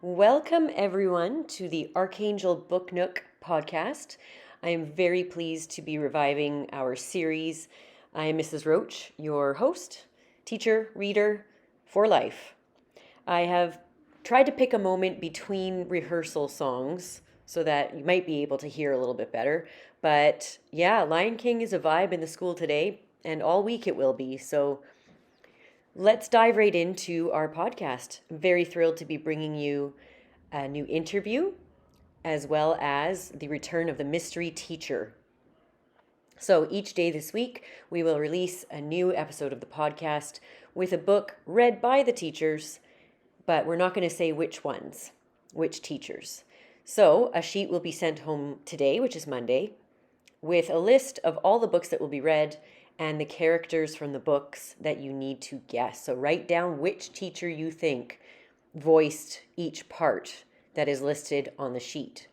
Welcome, everyone, to the Archangel Book Nook podcast. I am very pleased to be reviving our series. I am Mrs. Roach, your host, teacher, reader for life. I have tried to pick a moment between rehearsal songs so that you might be able to hear a little bit better. But yeah, Lion King is a vibe in the school today, and all week it will be. So let's dive right into our podcast. I'm very thrilled to be bringing you a new interview as well as the return of the mystery teacher. So each day this week, we will release a new episode of the podcast with a book read by the teachers, but we're not going to say which ones, which teachers. So a sheet will be sent home today, which is Monday, with a list of all the books that will be read and the characters from the books that you need to guess. So write down which teacher you think voiced each part that is listed on the sheet.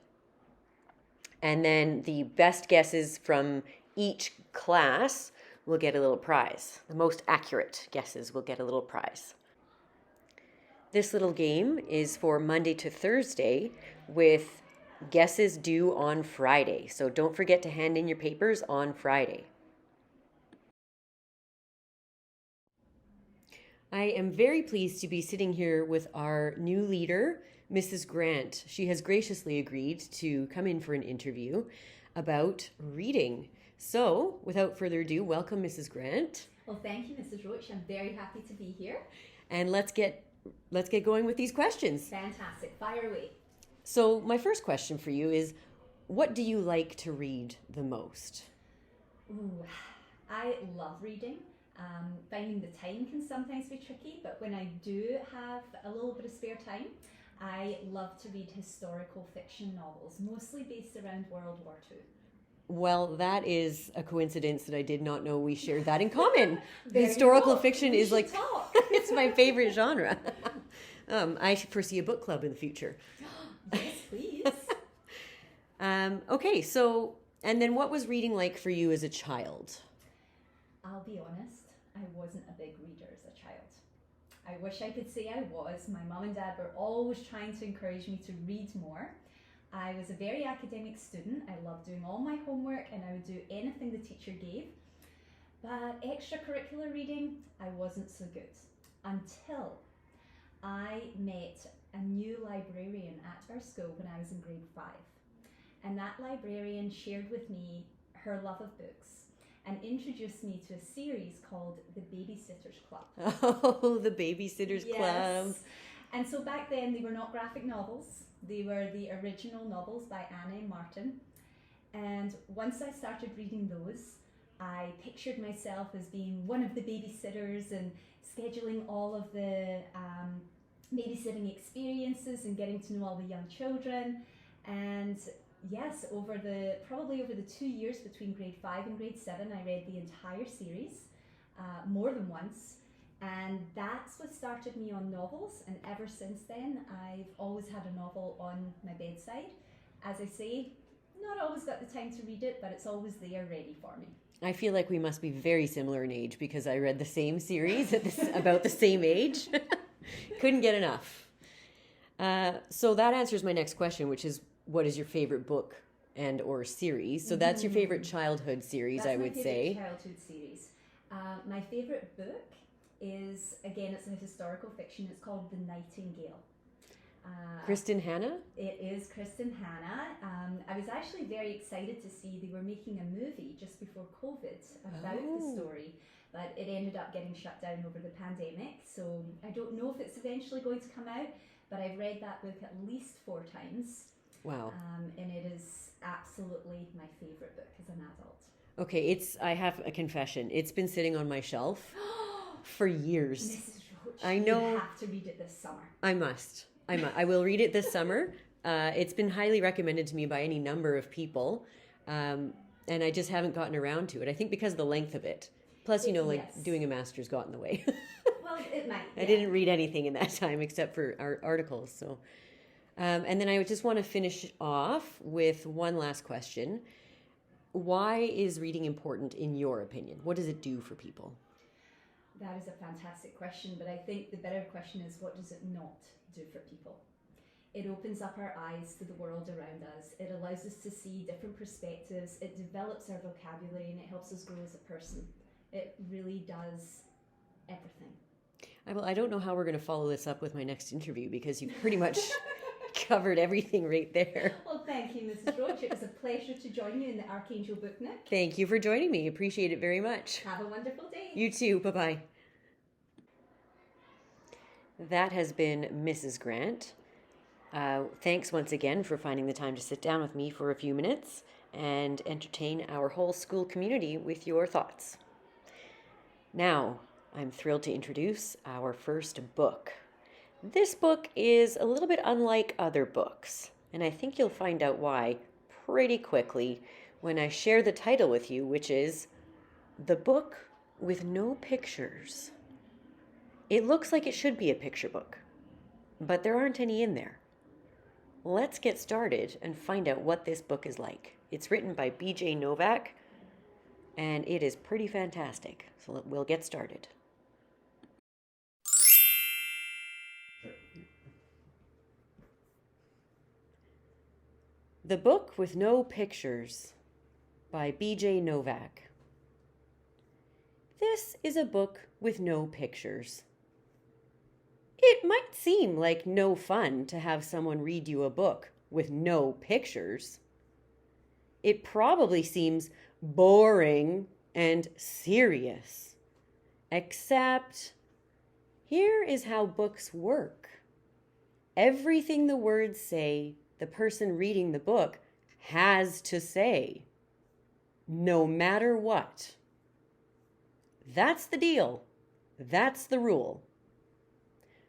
And then the best guesses from each class will get a little prize. The most accurate guesses will get a little prize. This little game is for Monday to Thursday with guesses due on Friday. So don't forget to hand in your papers on Friday. I am very pleased to be sitting here with our new leader, Mrs. Grant. She has graciously agreed to come in for an interview about reading. So, without further ado, welcome, Mrs. Grant. Well, thank you, Mrs. Roach. I'm very happy to be here. And let's get going with these questions. Fantastic. Fire away. So, my first question for you is, what do you like to read the most? Ooh, I love reading. Finding the time can sometimes be tricky, but when I do have a little bit of spare time, I love to read historical fiction novels, mostly based around World War II. Well, that is a coincidence that I did not know we shared that in common. Historical fiction is like, it's my favorite genre. I foresee a book club in the future. Yes, please. Okay, so, and then what was reading like for you as a child? I'll be honest, I wasn't a big reader as a child. I wish I could say I was. My mum and dad were always trying to encourage me to read more. I was a very academic student. I loved doing all my homework and I would do anything the teacher gave. But extracurricular reading, I wasn't so good until I met a new librarian at our school when I was in grade 5. And that librarian shared with me her love of books and introduced me to a series called The Babysitter's Club. Oh, The Babysitter's Club. And so back then they were not graphic novels. They were the original novels by Anna and Martin. And once I started reading those, I pictured myself as being one of the babysitters and scheduling all of the babysitting experiences and getting to know all the young children. And yes, probably over the 2 years between grade 5 and grade 7, I read the entire series more than once. And that's what started me on novels. And ever since then, I've always had a novel on my bedside. As I say, not always got the time to read it, but it's always there ready for me. I feel like we must be very similar in age because I read the same series at about the same age. Couldn't get enough. So that answers my next question, which is, what is your favorite book and or series? So that's your favorite childhood series, I would say. Childhood series. My favorite book is, again, it's a historical fiction. It's called The Nightingale. Kristen Hanna? It is Kristen Hanna. I was actually very excited to see they were making a movie just before COVID about the story, but it ended up getting shut down over the pandemic. So I don't know if it's eventually going to come out, but I've read that book at least 4 times. Wow. And it is absolutely my favorite book as an adult. Okay, I have a confession. It's been sitting on my shelf for years. Mrs. Roach, I know. You have to read it this summer. I must. I will read it this summer. It's been highly recommended to me by any number of people. And I just haven't gotten around to it. I think because of the length of it. Plus, doing a master's got in the way. Well, it might. Yeah. I didn't read anything in that time except for our articles. So, and then I would just want to finish off with one last question. Why is reading important in your opinion? What does it do for people? That is a fantastic question, but I think the better question is, what does it not do for people? It opens up our eyes to the world around us. It allows us to see different perspectives. It develops our vocabulary and it helps us grow as a person. It really does everything. Well, I don't know how we're going to follow this up with my next interview because you've pretty much covered everything right there. Well, thank you, Mrs. Roach. It was a pleasure to join you in the Archangel Book Nook. Thank you for joining me. Appreciate it very much. Have a wonderful day. You too. Bye-bye. That has been Mrs. Grant. Thanks once again for finding the time to sit down with me for a few minutes and entertain our whole school community with your thoughts. Now, I'm thrilled to introduce our first book. This book is a little bit unlike other books, and I think you'll find out why pretty quickly when I share the title with you, which is The Book with No Pictures. It looks like it should be a picture book, but there aren't any in there. Let's get started and find out what this book is like. It's written by B.J. Novak, and it is pretty fantastic. So we'll get started. The Book with No Pictures by B.J. Novak. This is a book with no pictures. It might seem like no fun to have someone read you a book with no pictures. It probably seems boring and serious. Except, here is how books work. Everything the words say, the person reading the book has to say, no matter what. That's the deal. That's the rule.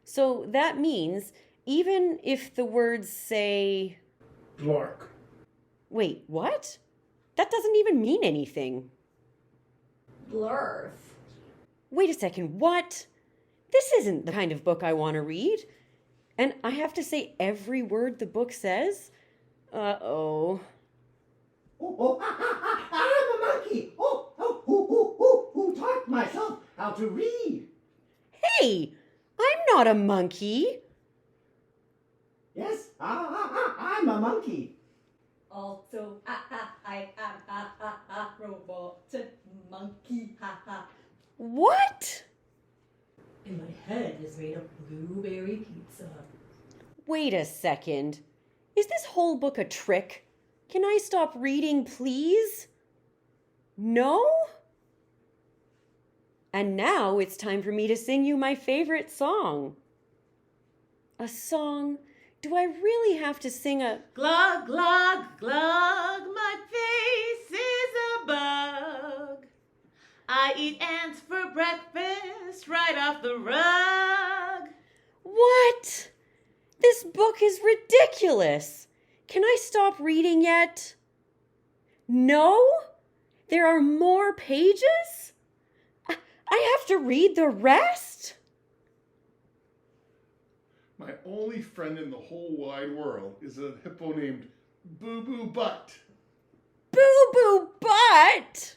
So that means even if the words say... Blark. Wait, what? That doesn't even mean anything. Blurf. Wait a second, what? This isn't the kind of book I want to read. And I have to say every word the book says? Uh-oh. I'm a monkey. Who taught myself how to read? Hey, I'm not a monkey. Yes, I'm a monkey. Also, I am a robot monkey. What? And my head is made of blueberry pizza. Wait a second. Is this whole book a trick? Can I stop reading, please? No? And now it's time for me to sing you my favorite song. A song? Do I really have to sing a... Glug, glug, glug, my face is a bug. I eat ants for breakfast right off the rug. What? This book is ridiculous. Can I stop reading yet? No? There are more pages? I have to read the rest? My only friend in the whole wide world is a hippo named Boo Boo Butt. Boo Boo Butt!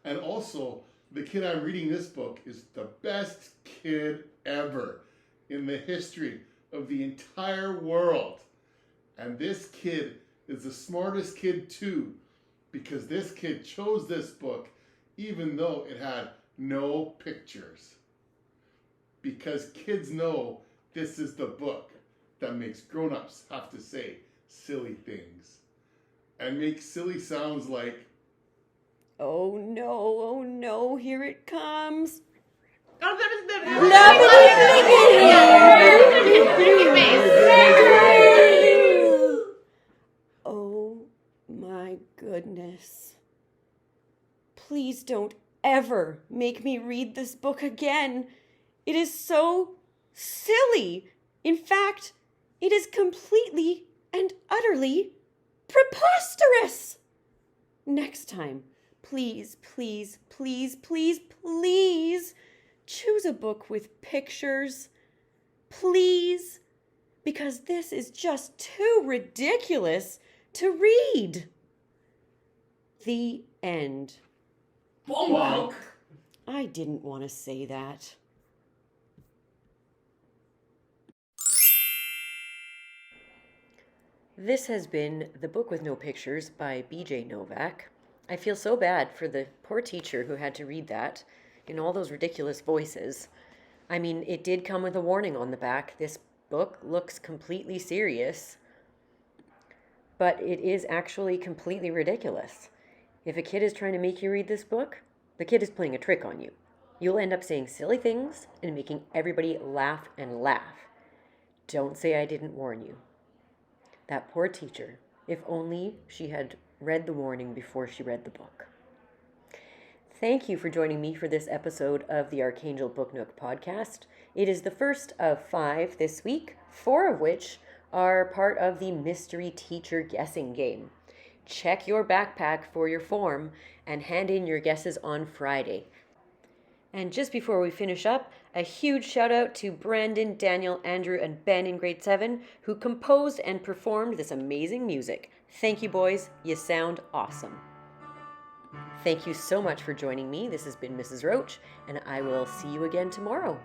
And also, the kid I'm reading this book is the best kid ever in the history of the entire world. And this kid is the smartest kid too, because this kid chose this book even though it had no pictures. Because kids know this is the book that makes grown-ups have to say silly things and make silly sounds like, Oh no, here it comes. Oh my goodness. Please don't ever make me read this book again. It is so silly. In fact, it is completely and utterly preposterous. Next time, please choose a book with pictures. Please, because this is just too ridiculous to read. The end. Bonk. I didn't want to say that. This has been The Book with No Pictures by BJ Novak. I feel so bad for the poor teacher who had to read that in all those ridiculous voices. I mean, it did come with a warning on the back. This book looks completely serious, but it is actually completely ridiculous. If a kid is trying to make you read this book, the kid is playing a trick on you. You'll end up saying silly things and making everybody laugh and laugh. Don't say I didn't warn you. That poor teacher, if only she had read the warning before she read the book. Thank you for joining me for this episode of the Archangel Book Nook podcast. It is the first of 5 this week, 4 of which are part of the mystery teacher guessing game. Check your backpack for your form and hand in your guesses on Friday. And just before we finish up, a huge shout out to Brandon, Daniel, Andrew, and Ben in grade 7 who composed and performed this amazing music. Thank you, boys. You sound awesome. Thank you so much for joining me. This has been Mrs. Roach, and I will see you again tomorrow.